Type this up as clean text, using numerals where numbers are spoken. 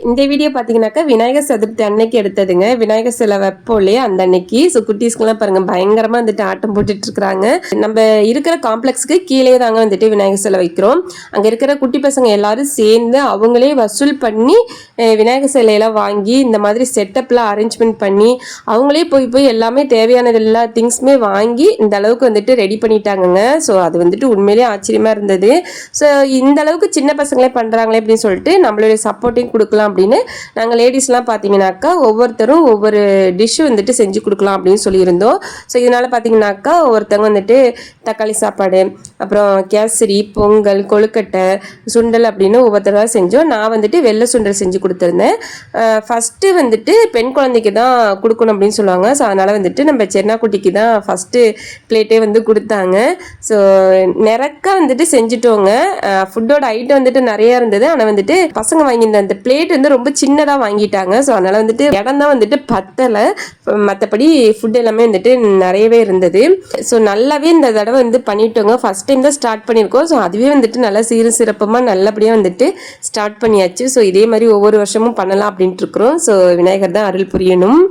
இந்த வீடியோ பார்த்தீங்கன்னாக்கா விநாயகர் சதுர்த்தி அன்னைக்கு எடுத்ததுங்க. விநாயகர் சிலை வைப்போம் இல்லையா அந்த அன்னைக்கு. ஸோ குட்டீஸ்க்கெல்லாம் பாருங்க பயங்கரமாக வந்துட்டு ஆட்டம் போட்டுட்டு இருக்கிறாங்க. நம்ம இருக்கிற காம்ப்ளெக்ஸுக்கு கீழே தாங்க வந்துட்டு விநாயகர் சிலை வைக்கிறோம். அங்கே இருக்கிற குட்டி பசங்க எல்லாரும் சேர்ந்து அவங்களே வசூல் பண்ணி விநாயகர் சிலையெல்லாம் வாங்கி இந்த மாதிரி செட்டப்லாம் அரேஞ்ச்மெண்ட் பண்ணி அவங்களே போய் எல்லாமே தேவையானது எல்லா திங்ஸுமே வாங்கி இந்த அளவுக்கு வந்துட்டு ரெடி பண்ணிட்டாங்கங்க. ஸோ அது வந்துட்டு உண்மையிலேயே ஆச்சரியமாக இருந்தது. ஸோ இந்த அளவுக்கு சின்ன பசங்களே பண்ணுறாங்களே அப்படின்னு சொல்லிட்டு நம்மளுடைய சப்போர்ட்டையும் கொடுக்கலாம் அப்படின்னு நாங்கள் லேடிஸ்லாம் பார்த்தீங்கன்னாக்கா ஒவ்வொருத்தரும் ஒவ்வொரு டிஷ்ஷு வந்துட்டு செஞ்சு கொடுக்கலாம் அப்படின்னு சொல்லியிருந்தோம். ஸோ இதனால் பார்த்தீங்கன்னாக்கா ஒருத்தவங்க வந்துட்டு தக்காளி சாப்பாடு, அப்புறம் கேசரி, பொங்கல், கொழுக்கட்டை, சுண்டல் அப்படின்னு ஒவ்வொருத்தராக செஞ்சோம். நான் வந்துட்டு வெள்ளை சுண்டல் செஞ்சு கொடுத்துருந்தேன். ஃபஸ்ட்டு வந்துட்டு பெண் குழந்தைக்கு தான் கொடுக்கணும் அப்படின்னு சொல்லுவாங்க. ஸோ அதனால் வந்துட்டு நம்ம சென்னாக்குட்டிக்கு தான் ஃபஸ்ட்டு பிளேட்டே வந்து கொடுத்தாங்க. ஸோ நிறக்க வந்துட்டு செஞ்சுட்டோங்க. ஃபுட்டோட ஐட்டம் வந்துட்டு நிறையா இருந்தது. ஆனால் வந்துட்டு பசங்க வாங்கியிருந்த அந்த பிளேட் வந்து ரொம்ப சின்னதாக வாங்கிட்டாங்க. ஸோ அதனால் வந்துட்டு இடம் தான் வந்துட்டு பத்தலை. மற்றபடி ஃபுட் எல்லாமே வந்துட்டு நிறையவே இருந்தது. ஸோ நல்லாவே இந்த தடவை வந்து பண்ணிட்டோங்க. ஃபஸ்ட் டைம் தான் ஸ்டார்ட் பண்ணியிருக்கோம். ஸோ அதுவே வந்துட்டு நல்லா சீரும் சிறப்பமாக நல்லபடியாக வந்துட்டு ஸ்டார்ட் பண்ணியாச்சு. ஸோ இதே மாதிரி ஒவ்வொரு வருஷமும் பண்ணலாம் அப்படின்ட்டு இருக்கிறோம். ஸோ விநாயகர் தான் அருள் புரியணும்.